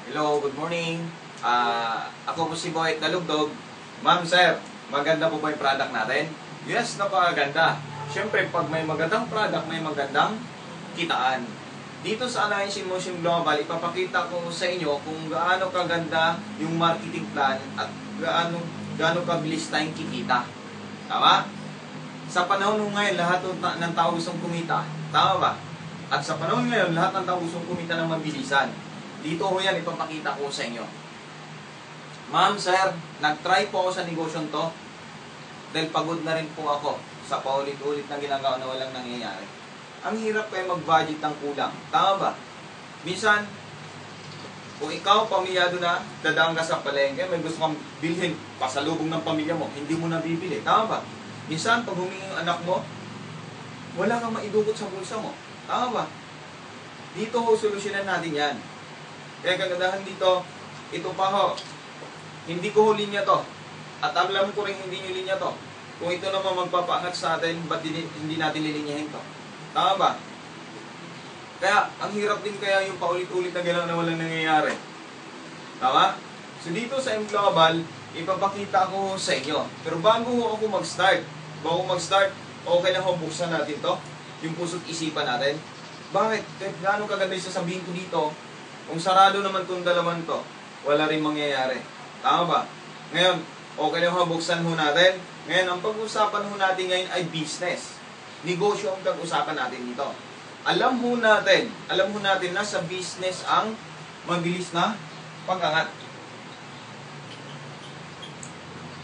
Hello, good morning. Ako po si Boy Dalugdog. Ma'am, sir, maganda po ba yung product natin? Yes, napakaganda. Siyempre, pag may magandang product, may magandang kitaan. Dito sa Alliance in Motion Global, ipapakita ko sa inyo kung gaano kaganda yung marketing plan at gaano kabilis tayong kikita. Tama? Sa panahon ngayon, lahat ng tao gustong kumita. Tama ba? At sa panahon ngayon, lahat ng tao gustong kumita ng mabilisan. Dito ho yan, ipapakita ko sa inyo. Ma'am, sir, nag-try po ako sa negosyong to dahil pagod na rin po ako sa paulit-ulit na ginagawa na walang nangyayari. Ang hirap kayo mag-budget ng kulang. Tama ba? Minsan, kung ikaw, pamilyado na, dadaan ka sa palengke, may gusto kang bilhin, pasalubong ng pamilya mo, hindi mo na bibili. Tama ba? Minsan, pag humingi yung anak mo, wala kang maidukot sa bulsa mo. Tama ba? Dito ho, solusyonan natin yan. Kaya kagandahan dito, ito pa ho, hindi ko ho linya to. At alam ko rin hindi nyo linya to. Kung ito naman magpapaangat sa atin, ba't hindi natin lilinyahin to? Tama ba? Kaya, ang hirap din kaya yung paulit-ulit na gano'n na walang nangyayari. Tama? So dito sa M-Global, ipapakita ko sa inyo. Pero bago ho ako mag-start, okay na ho, buksan natin to. Yung puso't isipan natin. Bakit? Gaano kaganda yung sasabihin ko dito? Kung sarado naman itong dalaman to, wala rin mangyayari. Tama ba? Ngayon, okay na ho, buksan ho natin. Ngayon, ang pag-usapan ho natin ngayon ay business. Negosyo ang pag-usapan natin dito. Alam ho natin na sa business ang mabilis na pag-angat.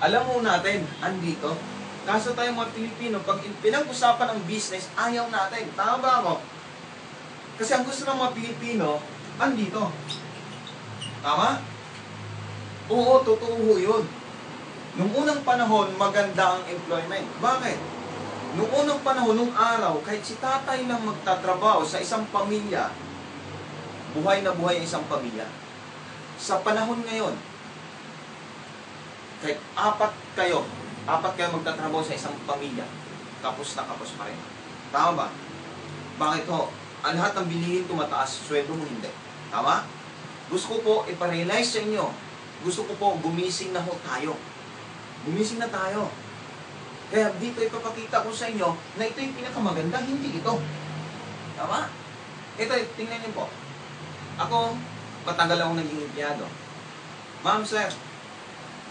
Alam ho natin, andito. Kaso tayo mga Pilipino, pag pinag-usapan ang business, ayaw natin. Tama ba ako? Kasi ang gusto ng mga Pilipino, andito. Tama? Oo, totoo ho yun. Nung unang panahon, maganda ang employment. Bakit? Nung unang panahon, nung araw, kahit si tatay lang magtatrabaho sa isang pamilya, buhay na buhay ang isang pamilya. Sa panahon ngayon, kahit apat kayo magtatrabaho sa isang pamilya, kapos na kapos pa rin. Tama ba? Bakit ho? Ang lahat ng bilihin tumataas, sweldo mo hindi. Tama? Gusto ko po iparealize sa inyo. Gusto ko po gumising na ho tayo. Gumising na tayo. Kaya dito ipapakita ko sa inyo na ito yung pinakamaganda, hindi ito. Tama? Ito, tingnan niyo po. Ako, matagal akong naging empleyado. Ma'am, sir,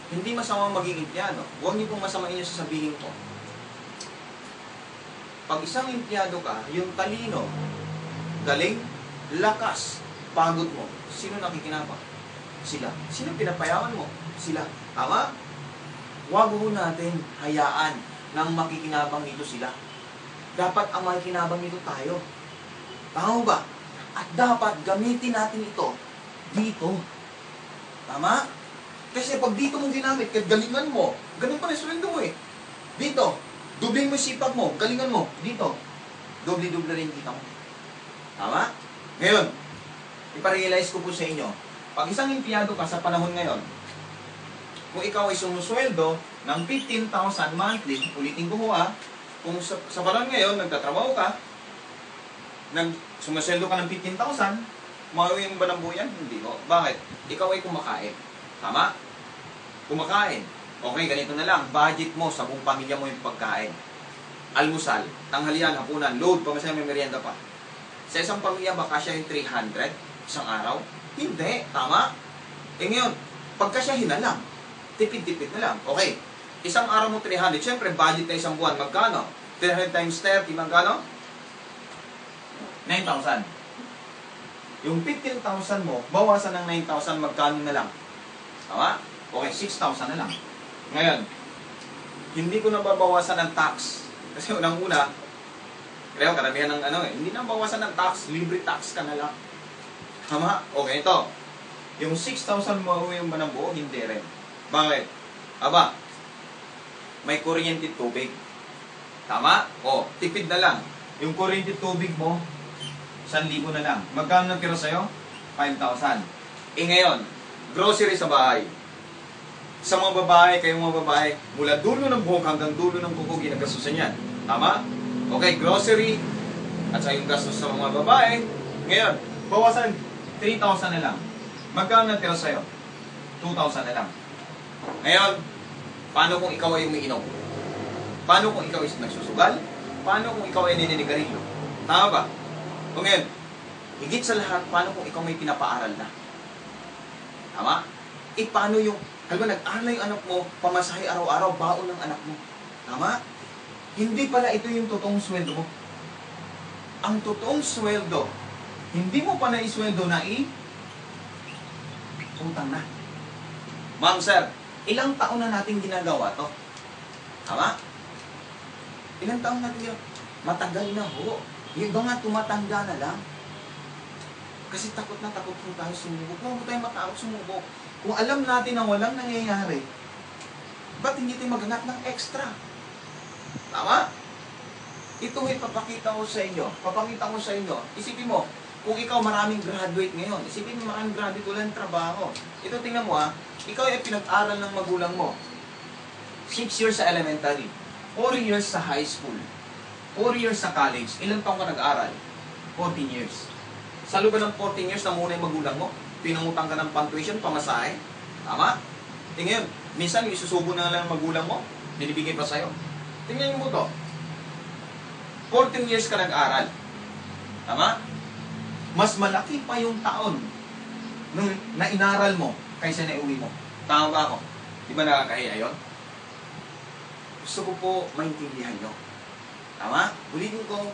hindi masama maging empleyado. Huwag niyo pong masamain yung sasabihin ko. Pag isang empleyado ka, yung talino, galing, lakas, pagod mo, sino nakikinabang? Sila. Sino pinapayaman mo? Sila. Tama? Huwag ho natin hayaan nang makikinabang nito sila. Dapat ang makikinabang nito tayo. Tama ba? At dapat gamitin natin ito dito. Tama? Kasi pag dito mo ginamit, kahit galingan mo, ganun pa rin sweldo mo eh. Dito, dubling mo sipag mo, galingan mo, dito. Doble-doble rin kita mo. Tama? Ngayon, iparealize ko po sa inyo, pag isang empleyado ka sa panahon ngayon, kung ikaw ay sumusweldo ng 15,000 monthly, ulitin ko ho kung sa panahon ngayon, nagtatrabaho ka, sumusweldo ka ng 15,000, mauwi mo ba ng buyan? Hindi ho. Bakit? Ikaw ay kumakain. Tama? Kumakain. Okay, ganito na lang. Budget mo sa buong pamilya mo yung pagkain. Almusal, tanghalian, hapunan, load, pamasaya may merienda pa. Sa isang pamilya, baka siya yung 300 isang araw? Hindi. Tama? Eh ngayon, pagkasyahin na lang. Tipid-tipid na lang. Okay. Isang araw mo 300. Siyempre, budget na isang buwan. Magkano? 300 times 30, magkano? 9,000. Yung 15,000 mo, bawasan ng 9,000, magkano na lang? Tama? Okay, 6,000 na lang. Ngayon, hindi ko na babawasan ng tax. Kasi unang-una, kaya karamihan ng hindi na bawasan ng tax, libre tax ka na lang. Tama? Okay, ito. Yung 6,000 mo yung ba ng buo? Hindi rin. Bakit? Aba, may kuryente tubig. Tama? O, tipid na lang. Yung kuryente tubig mo, 1,000 na lang. Magkano natira sa'yo? 5,000. Eh ngayon, grocery sa bahay. Sa mga babae, kayong mga babae, mula dulo ng buhok hanggang dulo ng kuko, ginagastusan yan. Tama? Okay, grocery, at sa yung gastos sa mga babae. Ngayon, bawasan, 3,000 na lang. Magkano natira sa'yo? 2,000 na lang. Ngayon, paano kung ikaw ay umiinom? Paano kung ikaw ay nagsusugal? Paano kung ikaw ay nininigarilyo? Tama ba? O ngayon, higit sa lahat, paano kung ikaw may pinapaaral na? Tama? Paano yung, halimbawa nag-aral na yung anak mo, pamasahe araw-araw, baon ng anak mo. Tama? Hindi pala ito yung totoong sweldo mo. Ang totoong sweldo, hindi mo pa naisweldo na utang na. Ma'am, sir, ilang taon na natin ginagawa to? Tama? Ilang taon natin ginagawa? Matagal na ho. Yung iba nga tumatanda na lang. Kasi takot na takot po tayo sumubok. Huwag tayo matakot sumubok. Kung alam natin na walang nangyayari, ba't hindi tayo maghanap ng extra? Tama? Ito ay papakita ko sa inyo. Papakita ko sa inyo. Isipin mo, kung ikaw maraming graduate ngayon, isipin mo maraming graduate, walang trabaho. Ito tingnan mo ikaw ay pinag-aral ng magulang mo. 6 years sa elementary, 4 years sa high school, 4 years sa college. Ilang taong ka nag-aral? 14 years. Sa loob ng 14 years na muna yung magulang mo, pinangutang ka ng pang-tuition, pamasahe. Tama? Tingnan, minsan yung isusubo na lang ng magulang mo, binibigay pa sa'yo. Tingnan mo to. 14 years ka nag-aral. Tama? Mas malaki pa yung taon nung na-inaral mo kaysa na-uwi mo. Tama ba ako? Di ba nakakahiya yun? Gusto ko po maintindihan nyo. Tama? Ulitin ko,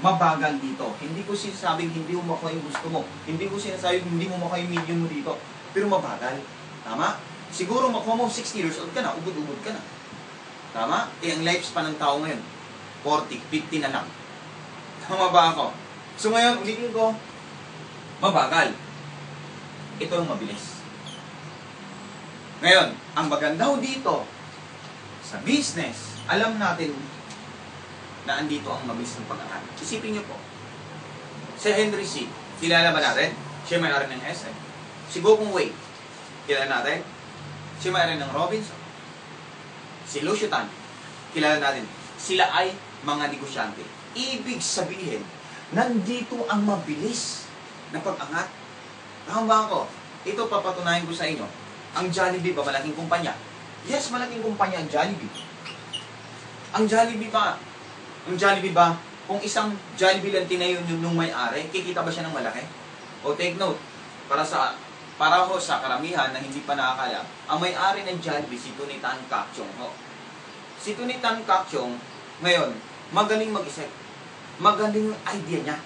mabagal dito. Hindi ko sinasabing hindi mo makuha yung gusto mo. Hindi ko sinasabing hindi mo makuha yung million mo dito. Pero mabagal. Tama? Siguro makuha mo 60 years old ka na, ubod-ubod ka na. Tama? Ang lifespan ng tao ngayon, 40, 50 na lang. Tama ba ako? So ngayon, ulitin ko, mabagal. Ito ang mabilis. Ngayon, ang maganda dito, sa business, alam natin na andito ang mabilis ng pag-angat. Isipin niyo po, si Henry C., kilala ba natin? Siya may-ari ng SM. Si Gokong Wei, kilala natin? Siya may-ari ng Robinson. Si Lucio Tan, kilala natin. Sila ay mga negosyante. Ibig sabihin, nandito ang mabilis na pag-angat. Tama ba ako? Ito papatunayan ko sa inyo. Ang Jollibee ba malaking kumpanya? Yes, malaking kumpanya ang Jollibee. Ang Jollibee ba, kung isang Jollibee lang tinayo nung may-ari, kikita ba siya ng malaki? O take note, para ho sa karamihan na hindi pa nakakala, ang may-ari ng Jollibee, si Tony Tan Cakchong ho. Si Tony Tan Cakchong, ngayon, magaling mag-isip. Magaling yung idea niya.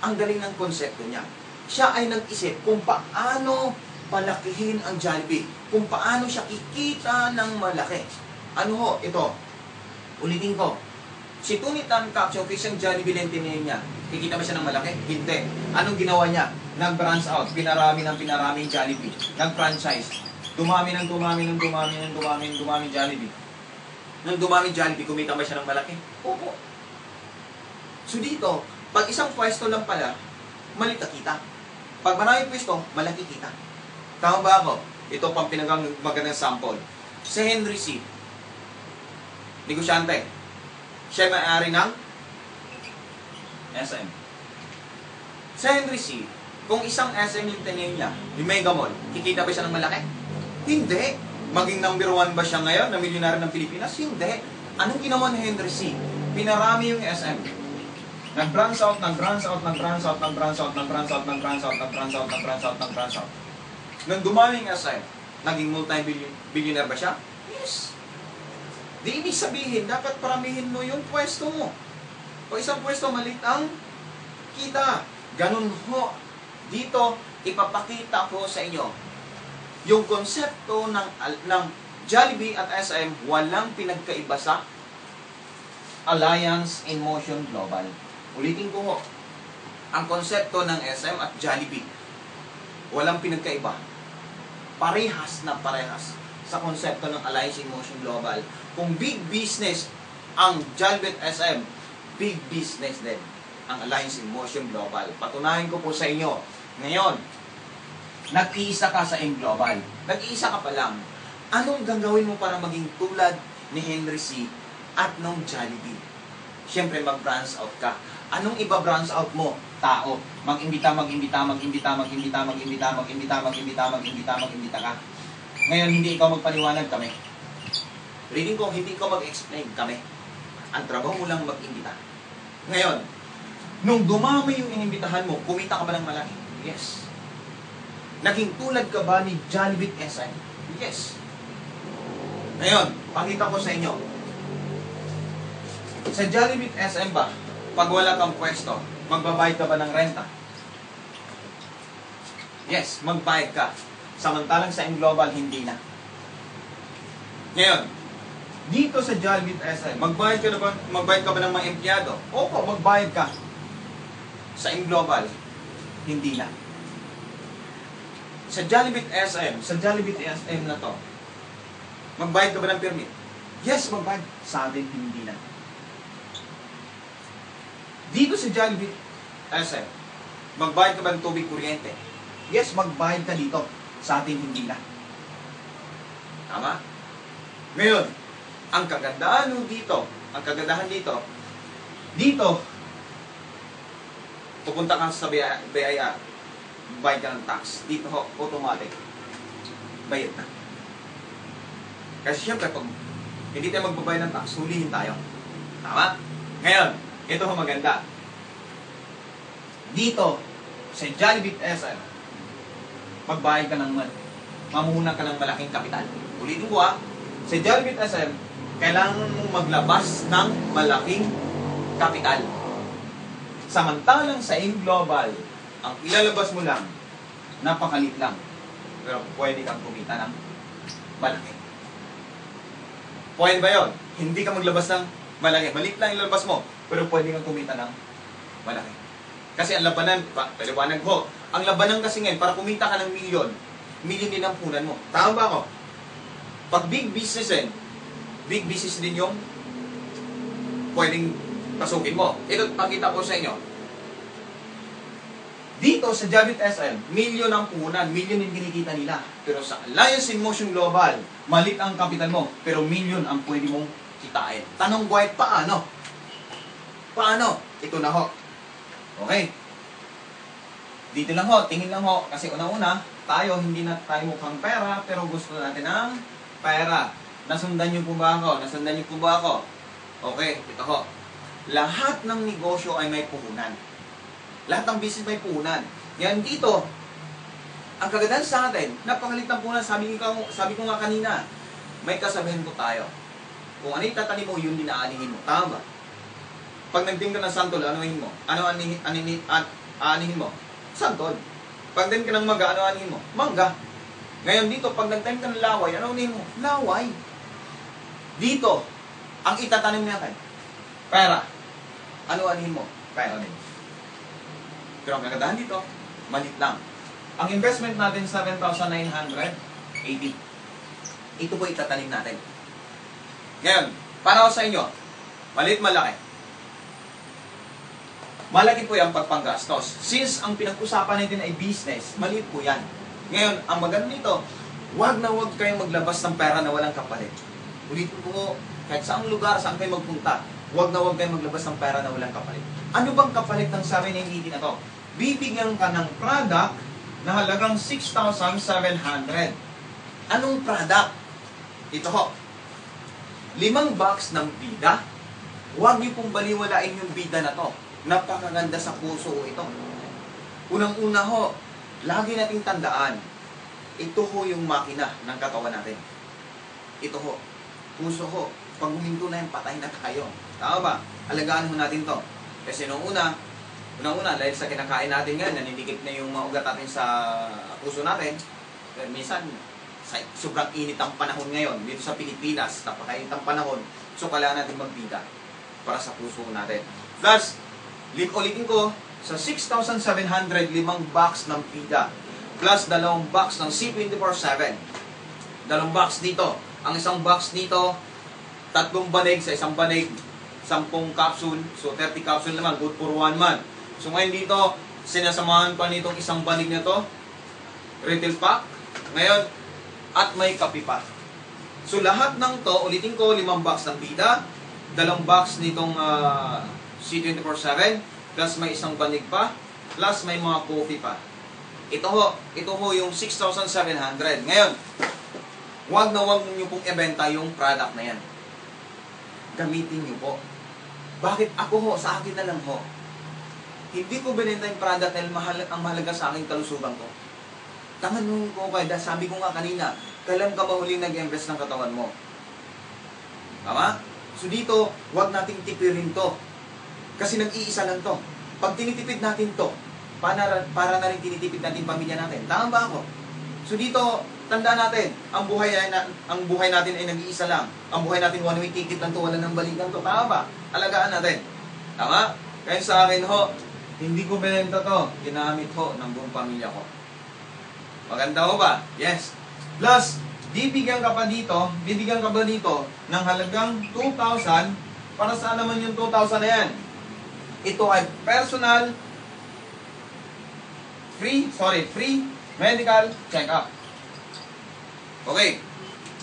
Ang galing ng konsepto niya. Siya ay nag-isip kung paano palakihin ang Jollibee. Kung paano siya kikita ng malaki. Ano ho? Ito. Ulitin ko. Si Tony Tan Cakchong, isang Jollibee lang tinayo niya. Kikita ba siya ng malaki? Hindi. Anong ginawa niya? Nag-branch out. Pinarami ng pinarami yung Jollibee. Nag-franchise. Dumami Jollibee. Nung dumami Jollibee, kumita ba siya ng malaki? Oo. So dito, pag isang pwesto lang pala, malit na kita. Pag maraming pwesto, malaki kita. Tama ba ako? Ito pang magandang sample. Si Henry C., negosyante. Siya may-ari ng SM. Si Henry C., kung isang SM yung tinayo niya, yung Mega Mall, kikita ba siya ng malaki? Hindi. Maging number 1 ba siya ngayon na milyonaryo ng Pilipinas? Hindi. Anong ginawa ni Henry C.? Pinarami yung SM. Nag-branch out. Nung dumami yung SM, naging multi-billionaire ba siya? Yes. Di ibig sabihin, dapat paramihin mo yung pwesto mo. O isang pwesto, maliit ang kita. Ganun ho. Dito, ipapakita ko sa inyo yung konsepto ng Jollibee at SM, walang pinagkaiba sa Alliance in Motion Global. Ulitin ko ho, ang konsepto ng SM at Jollibee, walang pinagkaiba. Parehas na parehas sa konsepto ng Alliance in Motion Global. Kung big business ang Jollibee at SM, big business din ang Alliance in Motion Global. Patunayan ko po sa inyo. Ngayon, nag-iisa ka sa M Global. Nag-iisa ka pa lang. Anong gagawin mo para maging tulad ni Henry C. at nung Jollibee? Siyempre, mag-branch out ka. Anong iba-branch out mo? tao. Mag-imbita ka. Ngayon, hindi ikaw magpaliwanag, kami. Reading ko, hindi ikaw mag-explain, kami. Ang trabaho mo lang mag-imbita. Ngayon, nung dumami yung inimbitahan mo, kumita ka ba ng malaki? Yes. Naging tulad ka ba ni Jollibee SM? Yes. Ngayon, pakita ko sa inyo. Sa Jollibee SM ba, pag wala kang pwesto, magbabayad ka ba ng renta? Yes, magbayad ka. Samantalang sa Global, hindi na. Ngayon, dito sa Jollibee SM, magbayad ka ba ng mga empleyado? Opo, magbayad ka. Sa Global, hindi na. Sa Jollibee SM na to, magbayad ka ba ng permit? Yes, magbayad. Sa atin, hindi na. Dito sa Jollibee SM, magbayad ka ba ng tubig kuryente? Yes, magbayad ka dito. Sa atin, hindi na. Tama? Ngayon, ang kagandahan dito, pupunta ka sa BIR, bayad ka ng tax. Dito ho, automatic. Bayad na. Kasi syempre, pag hindi tayo magbabayad ng tax, hulihin tayo. Tama? Ngayon, ito ho maganda. Dito, sa Jollibee SM, magbayad ka ng mamuhunan ka ng malaking kapital. Ulitin ko sa Jollibee SM, kailangan mong maglabas ng malaking kapital. Samantalang sa Global, ang ilalabas mo lang, napakalit lang. Pero pwede kang kumita ng malaki. Pwede ba yun? Hindi ka maglabas ng malaki. Maliit lang ilalabas mo, pero pwede kang kumita ng malaki. Kasi ang labanan, paliwanag ko, ang labanan kasi ngayon, para kumita ka ng milyon din ang punan mo. Tama ba ako? Pag big business din yung pwedeng pasukin mo. Ito, pakita ko sa inyo. Dito sa Jollibee SM, milyon ang punan, milyon yung kinikita nila. Pero sa Alliance in Motion Global, malit ang kapital mo, pero milyon ang pwede mong kitain. Tanong ko ay paano? Paano? Ito na ho. Okay. Dito lang ho, tingin lang ho. Kasi una-una, tayo, hindi na tayo mukhang pera, pero gusto natin ng pera. Nasundan niyo po ba ako? Okay, ito ho. Lahat ng negosyo ay may puhunan. Lahat ng business may puhunan. Yan dito, ang kagandahan sa atin, napakalit ng puhunan. Sabi ko nga kanina, may kasabihan po tayo. Kung ano itatanim mo, yun din aanihin mo. Tama ba? Pag nagting ka ng santol, anuhin mo? Aanihin mo? Santol. Pag nagting ka ng mangga, ano aanihin mo? Mangga. Ngayon dito, pag nagtanim ka ng laway, ano aanihin mo? Laway. Dito, ang itatanim natin, pera. Ano aanihin mo? Pera din. Pero ang kagandahan dito, malit lang. Ang investment natin, 7,980. Ito po itatanim natin. Ngayon, para sa inyo, malit malaki. Malaki po yung pagpanggastos. Since ang pinag-usapan natin ay business, maliit po yan. Ngayon, ang maganda nito, huwag kayong maglabas ng pera na walang kapalit. Ulitin po, kahit saang lugar, saan kayo magpunta, huwag kayong maglabas ng pera na walang kapalit. Ano bang kapalit ng 780 na to? Bibigyan ka ng product na halagang 6,700. Anong product? Ito ho. 5 box ng bida. Huwag niyo pong baliwalain yung bida na to. Napakaganda sa puso ito. Unang-una ho, lagi nating tandaan, ito ho yung makina ng katawan natin. Ito ho, puso ho. Pag huminto na yung patay na tayo. Tama ba? Alagaan ho natin to. Kasi unang-una, dahil sa kinakain natin nga, naninigit na yung mga ugat natin sa puso natin. Pero minsan, sobrang init ang panahon ngayon. Dito sa Pilipinas, napakainit ang panahon. So, kailangan natin magbida para sa puso natin. Plus, ulitin ko, sa 6,700, 5 box ng bida. Plus, 2 box ng C24/7. 2 box dito. Ang isang box dito, 3 banig sa isang banig, 10 capsule. So, 30 capsule naman, good for 1 month. So, ngayon dito, sinasamahan pa nitong isang banig na to, retail pack. Ngayon, at may kape pa. So, lahat ng to, ulitin ko, 5 box ng bida, 2 box nitong C24/7, plus may isang banig pa, plus may mga coffee pa. Ito ho yung 6,700. Ngayon, wag niyo pong ibenta yung product na yan. Gamitin niyo po. Bakit ako ho? Sa akin na lang ho. Hindi ko binenta yung product dahil ang mahalaga sa akin kalusugan ko. Tangan ko kayo, sabi ko nga kanina, kailan ka mahuling nag-invest ng katawan mo? Tama? So dito, wag nating tipirin to. Kasi nag-iisa lang to. Pag tinitipid natin to, para na rin tinitipid natin pamilya natin. Tama ba ako? So dito, tandaan natin, ang buhay natin ay nag-iisa lang. Ang buhay natin one-way ticket lang to, wala nang balikan to. Tama ba? Alagaan natin. Tama? Kaya sa akin ho, hindi ko binenta to. Ginamit ho ng buong pamilya ko. Maganda ho ba? Yes. Plus, bibigyan ka ba dito ng halagang 2,000. Para saan naman yung 2,000 na yan? Ito ay personal free medical check-up. Okay.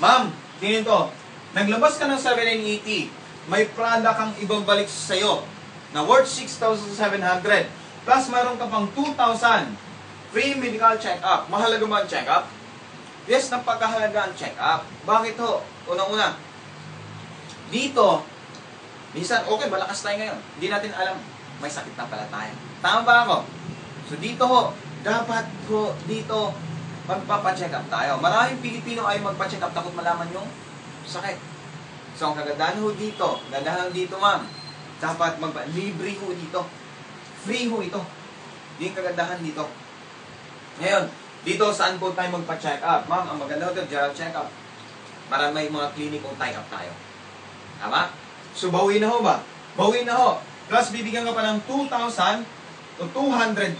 Ma'am, tingin to. Naglabas ka ng 780. May product kang ibabalik sa'yo na worth 6,700. Plus, mayroon ka pang 2,000 free medical check-up. Mahalaga ba ang check-up? Yes, napakahalaga ang check-up. Bakit ho? Unang-una, dito, minsan, okay, malakas tayo ngayon. Hindi natin alam, may sakit na pala tayo. Tama ba ako? So dito ho, dapat ho, dito, magpapacheck up tayo. Maraming Pilipino ay magpa-check up, takot malaman yung sakit. So ang kagandahan ho dito, ma'am, dapat libre ho dito. Free ho ito. Hindi yung kagandahan dito. Ngayon, dito saan po tayo magpa-check up? Ma'am, ang maganda ho dito, general check up. May mga klinikong tie up tayo. Tama? So bawi na ho ba? Bawi na ho. Plus, bibigyan ka pa ng 2,000 o 200,000.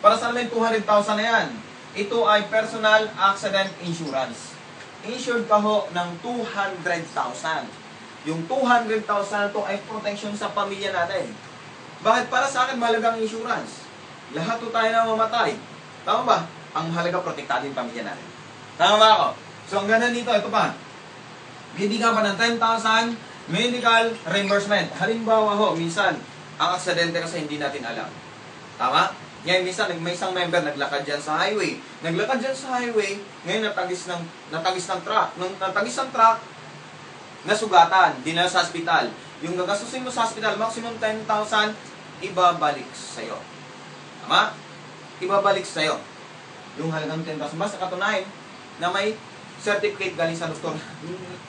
Para saan naman 200,000 na yan? Ito ay personal accident insurance. Insured ka ho ng 200,000. Yung 200,000 to ay protection sa pamilya natin. Bakit? Para sa akin, mahalagang insurance. Lahat to tayo na mamatay. Tama ba? Ang mahalaga, protektado yung pamilya natin. Tama ba ako? So, ang ganda dito, ito pa. Bibigyan pa ng 10,000 medical reimbursement. Halimbawa ho, minsan, ang aksidente kasi hindi natin alam. Tama? Ngayon, minsan, may isang member naglakad dyan sa highway. Naglakad dyan sa highway, ngayon natagis ng truck. Nung natagis ng truck, nasugatan, dinala sa hospital. Yung gagastusin mo sa hospital, maximum 10,000, ibabalik sa'yo. Tama? Ibabalik sa'yo. Yung halagang 10,000. Basta katunayan na may certificate galing sa doktor.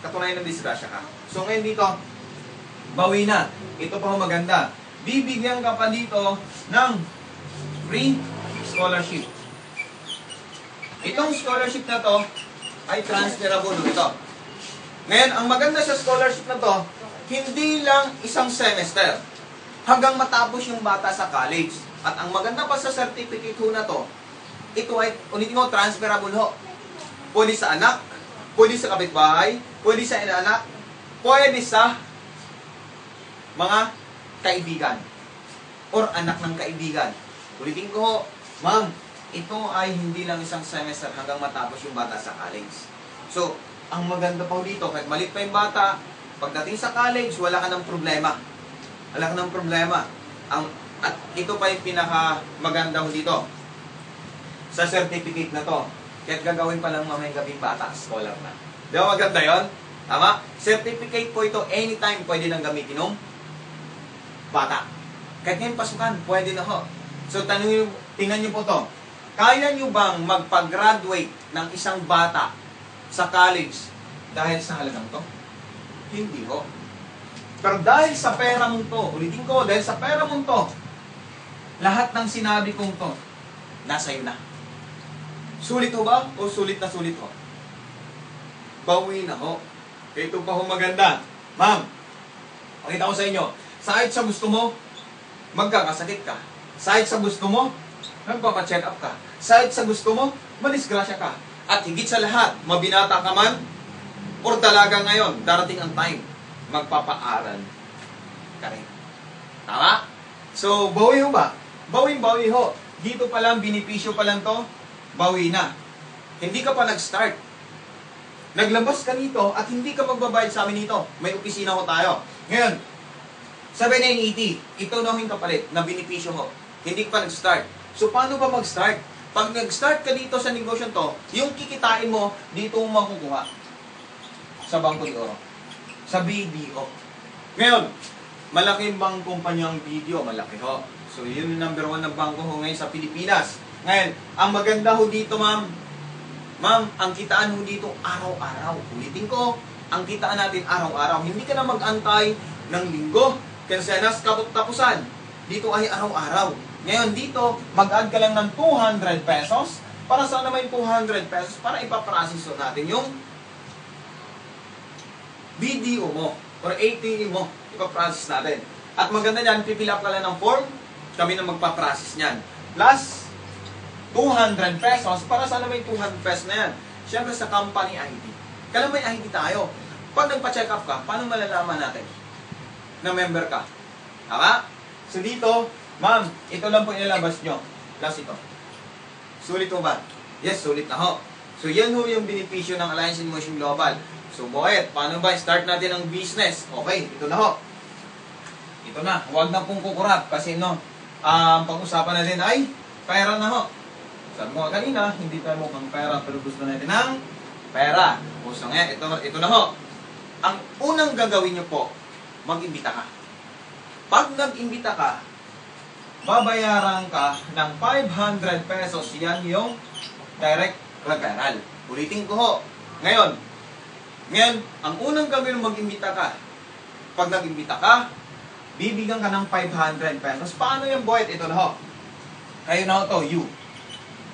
Katunayan na disgrasya ka. So ngayon dito, bawi na. Ito pa maganda. Bibigyan ka pa dito ng free scholarship. Itong scholarship na to ay transferable ito. Ngayon, ang maganda sa scholarship na to, hindi lang isang semester. Hanggang matapos yung bata sa college. At ang maganda pa sa certificate ho na to, ito ay, ulitin ko, transferable ho. Pwede sa anak, pwede sa kapitbahay, pwede sa inaanak, pwede sa mga kaibigan or anak ng kaibigan. Ulitin ko ho, ma'am, ito ay hindi lang isang semester hanggang matapos yung bata sa college. So, ang maganda pa dito, kahit malit pa yung bata, pagdating sa college, wala ka ng problema. Wala ka ng problema. At ito pa yung pinaka maganda ho dito. Sa certificate na to, kahit gagawin pa lang mamayang gabing bata, scholar na. Di ba maganda yun? Tama? Certificate po ito, anytime pwede nang gamitin ng bata. Kahit ngayon pasukan, pwede na ho. So, tingnan nyo po to. Kaya nyo bang magpa-graduate ng isang bata sa college dahil sa halagang to? Hindi ho. Pero dahil sa pera mong to, ulitin ko, dahil sa pera mong to, lahat ng sinabi kong to, nasa iyo na. Sulit ho ba? O sulit na sulit ho? Bawi na ho. Ito pa ho maganda. Ma'am, pakita ko sa inyo, kahit sa gusto mo, magkakasakit ka. Kahit sa gusto mo, magpapacheck up ka. Kahit sa gusto mo, madisgrasya ka. At higit sa lahat, mabinata ka man, or dalaga ngayon, darating ang time, magpapaaral ka rin. Tama? So, bawi ho ba? Bawi ho. Dito pa lang, binipisyo pa lang to, bawi na. Hindi ka pa nag-start. Naglabas ka nito at hindi ka magbabayad sa amin nito. May opisina ho tayo. Ngayon, 7,980, ito na yung kapalit na binipisyo ho. Hindi ka pa nag-start. So, paano ba mag-start? Pag nag-start ka dito sa negosyo to, yung kikitain mo, dito mo makukuha. Sa Bangko de Oro. Sa BDO. Ngayon, malaking bang kumpanya ang BDO? Malaki ho. So, yun yung number 1 na bangko ho ngayon sa Pilipinas. Ngayon, ang maganda ho dito, ma'am. Ma'am, ang kitaan ho dito araw-araw. Ulitin ko, ang kitaan natin araw-araw. Hindi ka na mag-antay ng linggo, kinsenas, tapusan. Dito ay araw-araw. Ngayon dito, mag-add ka lang ng 200 pesos. Para saan naman yung 200 pesos? Para ipaprocess natin yung BDO mo or ATM mo. Ipaprocess natin. At maganda dyan, pipil up ka lang ng form. Kami na magpaprocess niyan. Plus, 200 pesos. Para saan naman yung 200 pesos na yan? Siyempre sa company ID. Kailan may ID tayo? Pag nagpa-check up ka, paano malalaman natin na member ka? Tama? So dito, ma'am, ito lang po ilalabas nyo. Plus ito. Sulit mo ba? Yes, sulit na ho. So yan ho yung benepisyo ng Alliance in Motion Global. So Boet, paano ba start natin ang business? Okay, ito na ho. Ito na, huwag na pong kukurap kasi no, pag-usapan natin ay pera na ho. Sabi mo kanina, hindi tayo mukhang pera pero gusto natin ng pera. So ngayon, ito na ho. Ang unang gagawin nyo po, mag-imbita ka. Pag nag-imbita ka, babayaran ka ng 500 pesos. Yan yung direct referral. Ulitin ko ho. Ngayon, ang unang gagawin ng mag-imbita ka, pag nag-imbita ka, bibigyan ka ng 500 pesos. Paano yung Boet? Ito na ho. Kayo na ho to, you.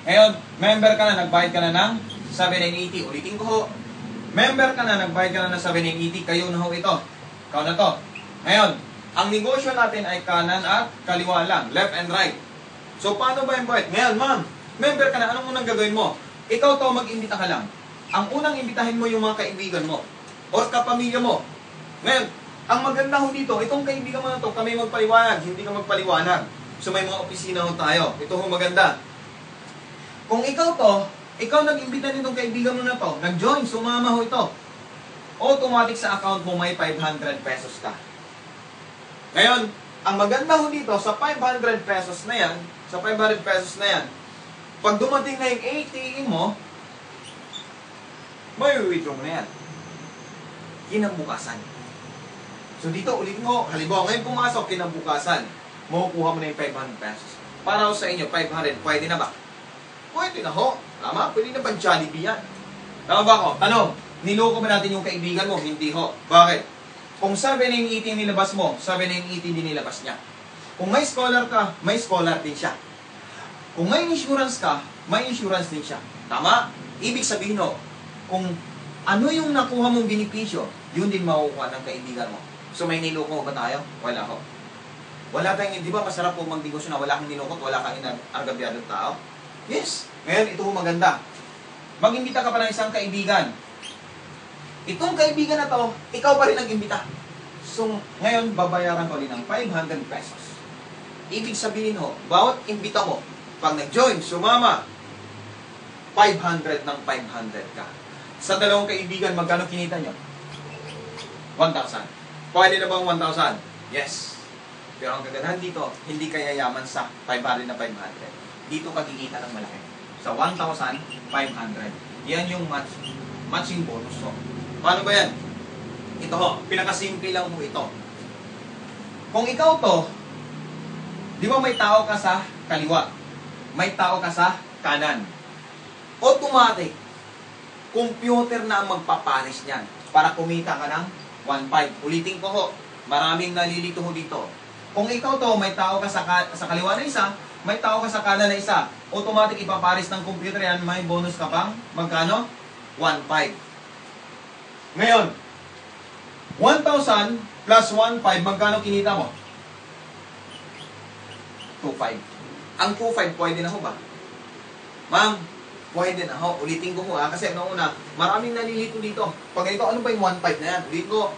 Ngayon, member ka na, nagbayad ka na ng 780. Ulitin ko ho. Member ka na, nagbayad ka na ng 780. Kayo na ho ito. Ikaw na to. Ngayon, ang negosyo natin ay kanan at kaliwa lang. Left and right. So, paano ba yung Boet? Ngayon, ma'am, member ka na. Anong unang gagawin mo? Ikaw to, mag-imbita ka lang. Ang unang imbitahin mo yung mga kaibigan mo. O kapamilya mo. Ngayon, ang maganda ho dito, itong kaibigan mo na to, kami magpaliwanag. Hindi ka magpaliwanag. So, may mga opisina ho tayo. Ito ho maganda. Kung ikaw to, ikaw nag-imbita nitong kaibigan mo na to, nag-join, sumama ho ito. Automatic sa account mo may 500 pesos ka. Ngayon, ang maganda ho dito, sa 500 pesos na yan, pag dumating na yung ATM mo, may withdraw mo na yan. Kinabukasan. So dito, ulit mo, halimbawa, ngayon pumasok, kinabukasan, makukuha mo na yung 500 pesos. Para ho sa inyo, 500, pwede na ba? Pwede na ho. Tama? Pwede na ba Jollibee yan? Tama ba ako? Tanong, niloko ba natin yung kaibigan mo? Hindi ho. Bakit? Kung 7 na yung eating nilabas mo, 7 na yung eating din nilabas niya. Kung may scholar ka, may scholar din siya. Kung may insurance ka, may insurance din siya. Tama? Ibig sabihin ho, kung ano yung nakuha mong benepisyo, yun din makukuha ng kaibigan mo. So may niloko ba tayo? Wala ho. Wala tayong, di ba masarap po mag-negosyo na wala kang nilokot, wala kang inargabyadong tao? Yes. Ngayon, ito ho maganda. Mag-imbita ka pa ng isang kaibigan. Itong kaibigan na to, ikaw pa rin nag-imbita. So, ngayon, babayaran ko rin ng 500 pesos. Ibig sabihin ho, bawat imbita mo, pag nag-join, sumama, 500 ng 500 ka. Sa dalawang kaibigan, magkano kinita nyo? 1,000. Pwede na bang 1,000? Yes. Pero ang kagandahan dito, hindi ka yayaman sa 500 na 500. Dito ka kikita ng malaki. Sa 1,500. Yan yung matching bonus. So, paano ba yan? Ito ho, pinakasimple lang mo ito. Kung ikaw to, di ba may tao ka sa kaliwa? May tao ka sa kanan. Automatic, computer na ang magpapanis niyan para kumita ka ng 1,500. Ulitin ko ho, maraming nalilito ho dito. Kung ikaw to, may tao ka sa kaliwa na isa, may tao ka sa kanan na isa, automatic ipaparis ng computer yan, may bonus ka pang, magkano? 1,500. Ngayon, 1,000 plus 1,500, magkano kinita mo? 2,500. Ang 2,500, pwede na ho ba? Ma'am, pwede na ho. Ulitin ko ho ha, kasi noong una, maraming nalilito dito. Pag ito, ano ba yung 1,500 na yan? Ulitin ko,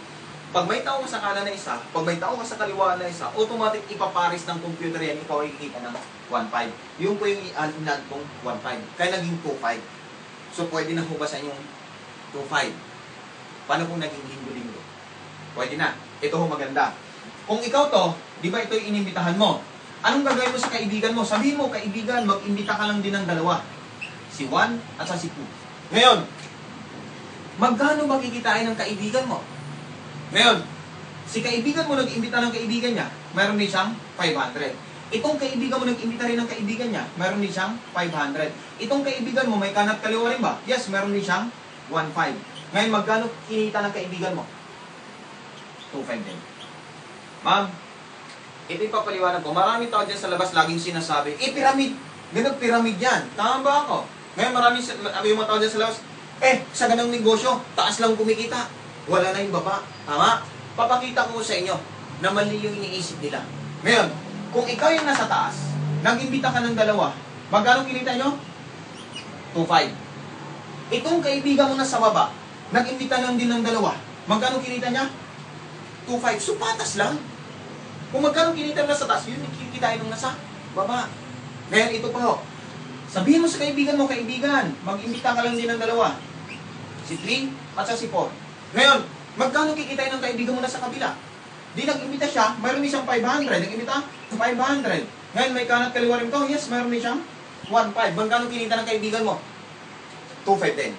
pag may tao ka sa kanan na isa, pag may tao ka sa kaliwa na isa, automatic ipaparis ng computer yan, ikaw ay kikita ng 1,500. Yung po yung i-add kong 1,500. Kaya naging 2,500. So, pwede na ho ba sa inyong 2,500? Paano kung naging linggo-linggo? Pwede na. Ito ho maganda. Kung ikaw to, di ba ito yung inimbitahan mo? Anong gagawin mo sa kaibigan mo? Sabihin mo, kaibigan, mag-imbita ka lang din ng dalawa. Si Juan at si Poo. Ngayon, magkano makikitain ng kaibigan mo? Ngayon, si kaibigan mo nag-imbita ng kaibigan niya, mayroon din siyang 500. Itong kaibigan mo nag-imbita rin ng kaibigan niya, mayroon din siyang 500. Itong kaibigan mo, may kanat kaliwa rin ba? Yes, mayroon din siyang 1.5. Ngayon, magkano kinita ng kaibigan mo? 2.5 din. Ma'am, ito ipapaliwanag ko. Maraming tao dyan sa labas laging sinasabi, pyramid. Ganun, pyramid yan. Tama ba ako? Ngayon, maraming yung mga tao dyan sa labas, sa ganang negosyo, taas lang kumikita. Wala na yung baba. Tama? Papakita ko sa inyo na mali yung iniisip nila. Ngayon, kung ikaw yung nasa taas, nag-imbita ka ng dalawa, magkano kinita nyo? 2.5. Itong kaibigan mo nasa baba, nag-imbita lang din ng dalawa, magkano kinita niya? 2.5. So, patas lang. Kung magkano kinita nasa taas, yun yung kikitain nung nasa baba. Ngayon, ito pa ho. Sabihin mo sa kaibigan mo, kaibigan, mag-imbita ka lang din ng dalawa. Si 3 at si 4. Ngayon, magkano kikitain ng kaibigan mo na sa kabila? Di nag-imbita siya, mayroon din siyang 500. Nag-imbita, 500. Ngayon, may kanat kaliwa rin to. Yes, mayroon din siyang 1.5. Magkano kinita ng kaibigan mo? 2.5 din.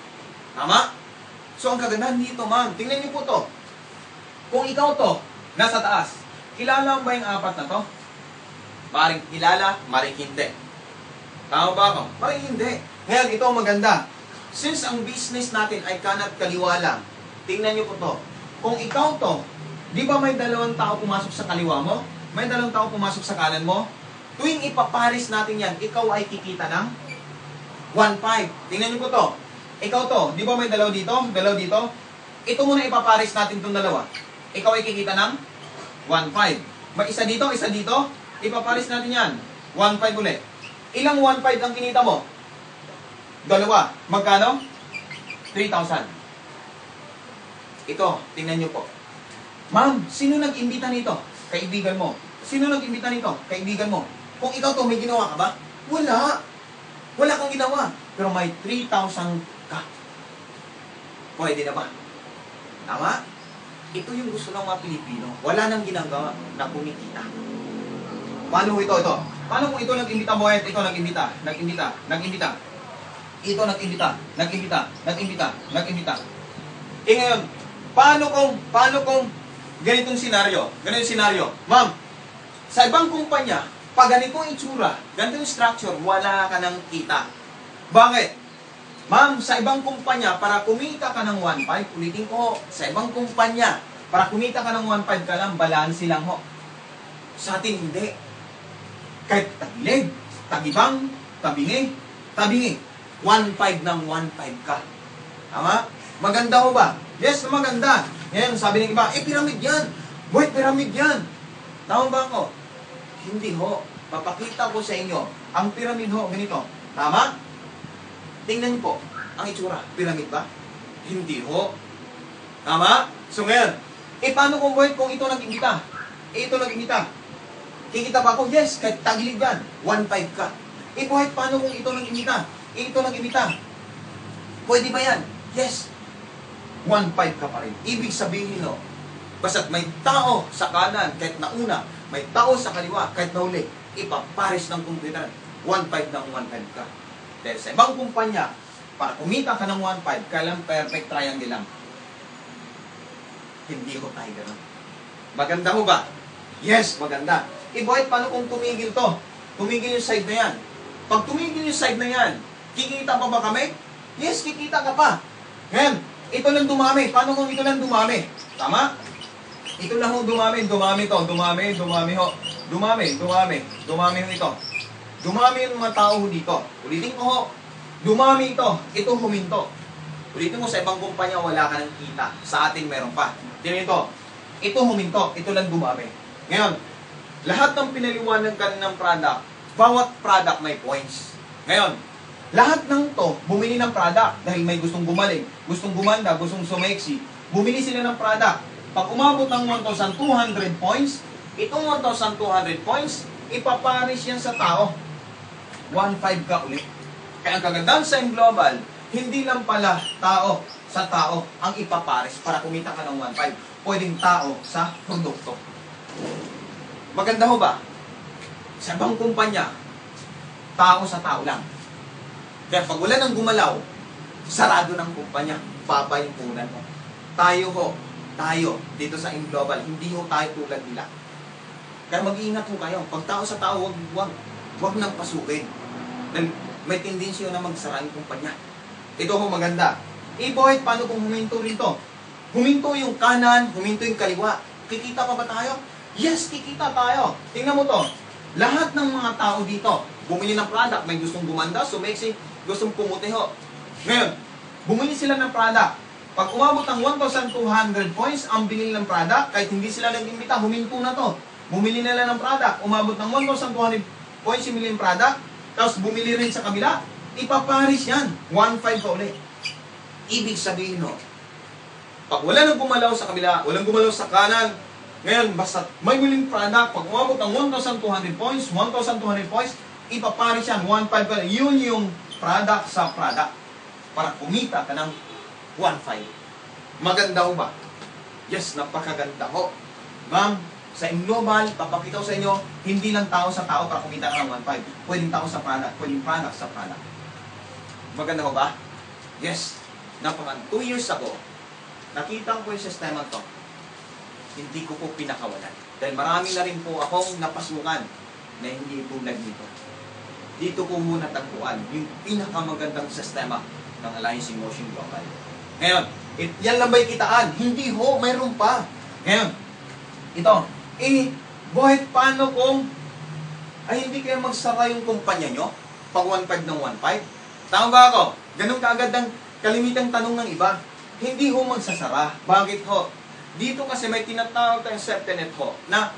Tama? So, ang kagandahan dito, ma'am, tingnan niyo po to. Kung ikaw to, nasa taas, kilala mo ba yung apat na to? Maring kilala, maring hindi. Tama ba ako? Maring hindi. Ngayon, ito ang maganda. Since ang business natin ay kanat kaliwa lang, tingnan niyo po to. Kung ikaw to, di ba may dalawang tao pumasok sa kaliwa mo? May dalawang tao pumasok sa kanan mo? Tuwing ipaparis natin yan, ikaw ay kikita ng 1.5. Tingnan niyo po to. Ikaw to, di ba may dalaw dito? Dalaw dito? Ito muna ipaparis natin itong dalawa. Ikaw ay kikita ng 1.5. May isa dito, isa dito. Ipaparis natin yan. 1.5 ulit. Ilang 1.5 ang kinita mo? Dalawa. Magkano? 3,000. Ito, tingnan nyo po. Ma'am, sino nag-imbita nito? Kaibigan mo. Sino nag-imbita nito? Kaibigan mo. Kung ikaw to, may ginawa ka ba? Wala. Wala kang ginawa. Pero may 3,000 ka. Pwede na ba? Tama? Ito yung gusto ng mga Pilipino. Wala nang ginagawa na kumikita. Paano ito? Paano kung ito nag-imbita mo at ito nag-imbita? Ito nag-imbita. Ngayon, paano kung ganitong senaryo? Ma'am, sa ibang kumpanya, pag ganitong itsura, ganitong structure, wala ka nang kita. Bakit? Ma'am, sa ibang kumpanya, para kumita ka ng 1.5, ulitin ko, sa ibang kumpanya, para kumita ka ng 1.5 ka lang, balanse lang ho. Sa atin, hindi. Kahit tagilid, tagibang, tabingi, 1.5 ng 1.5 ka. Tama? Maganda ho ba? Yes, maganda. Ngayon, sabi ng iba, pyramid yan. Boy, pyramid yan. Tama ba ako? Hindi ho. Papakita ko sa inyo, ang pyramid ho, ganito. Tama? Tingnan niyo po, ang itsura, pyramid ba? Hindi ho. Tama? So ngayon, paano kung boy, kung ito nag-imbita? Ito nag-imbita. Kikita ba ako? Yes, kahit tagilid yan. 1.5 ka. Boy, paano kung ito nag-imbita? Ito nag-imbita. Pwede ba yan? Yes. 1.5 ka pa rin. Ibig sabihin, no, basta't may tao sa kanan, kahit nauna, may tao sa kaliwa, kahit nauli, ipapares ng computer, 1.5 ng 1.5 ka. Dahil sa ibang kumpanya, para kumita ka ng 1.5, kailang perfect triangle lang. Hindi ko tayo ganun. Maganda mo ba? Yes, maganda. Boy, paano kung tumigil to? Tumigil yung side na yan. Pag tumigil yung side na yan, kikita pa ba kami? Yes, kikita ka pa. Ngayon, ito lang dumami. Paano kung ito lang dumami? Tama? Ito lang ho dumami to. Dumami ho ito. Dumami yung mga tao ho dito. Ulitin ko ho. Dumami ito. Ito huminto. Ulitin mo, sa ibang kumpanya wala ka ng kita. Sa atin meron pa. Tingnan ito. Ito huminto. Ito lang dumami. Ngayon, lahat ng pinaliwanag ka ng product, bawat product may points. Ngayon, lahat ng to, bumili ng product dahil may gustong gumaling, gustong gumanda, gustong sumeksi. Bumili sila ng product. Pag umabot ng 1,200 points, itong 1,200 points, ipaparis yan sa tao. 1.5 ka ulit. Kaya ang kagandahan sa global, hindi lang pala tao sa tao ang ipaparis para kumita ka ng 1.5. Pwedeng tao sa produkto. Maganda ho ba? Sa ibang kumpanya, tao sa tao lang. Kaya pag wala nang gumalaw, sarado ng kumpanya, baba yung punan mo. Tayo, dito sa InGlobal, hindi ho tayo tulad nila. Kaya mag-iingat ho kayo. Pag tao sa tao, wag nang pasukin. Dahil may tendensya na magsara yung kumpanya. Ito ho maganda. Boy, paano kung huminto rin to? Huminto yung kanan, huminto yung kaliwa. Kikita pa ba tayo? Yes, kikita tayo. Tingnan mo to. Lahat ng mga tao dito, bumili ng product, may gustong gumanda, sumexy, gustong pumuti ho. Ngayon, bumili sila ng product. Pag umabot ng 1,200 points ang binili ng product, kahit hindi sila nag-imbita, huminto na to. Bumili nila ng product, umabot ng 1,200 points yung binili ng product, tapos bumili rin sa kabila, ipaparis yan. 1,500 pa ulit. Ibig sabihin ho, pag wala nang gumalaw sa kabila, walang gumalaw sa kanan, ngayon, basta may biling product, pag umabot ng 1,200 points, 1,200 points, ipaparis yan, 1,500 pa. Yun yung product sa product. Para kumita ka ng 1,500. Maganda ho ba? Yes, napakaganda ho. Ma'am, sa InGlobal, papakita ko sa inyo, hindi lang tao sa tao para kumita ka ng 1,500. Pwedeng tao sa product, pwedeng product sa product. Maganda ho ba? Yes. 2 years ago, nakita ko yung sistema to. Hindi ko po pinakawalan. Dahil marami na rin po akong napasukan na hindi tulad nito. Dito ko muna tagpuan yung pinakamagandang sistema ng Alliance in Motion Global. Ngayon, yan lang ba'y kitaan? Hindi ho, mayroon pa. Ngayon, ito, boy, paano kung hindi kayo magsara yung kumpanya nyo pag 1,500 ng 1,500? Tama ba ako? Ganun kaagad ang kalimitang tanong ng iba. Hindi ho magsasara. Bakit ho? Dito kasi may tinatawag tayong safety net ho, na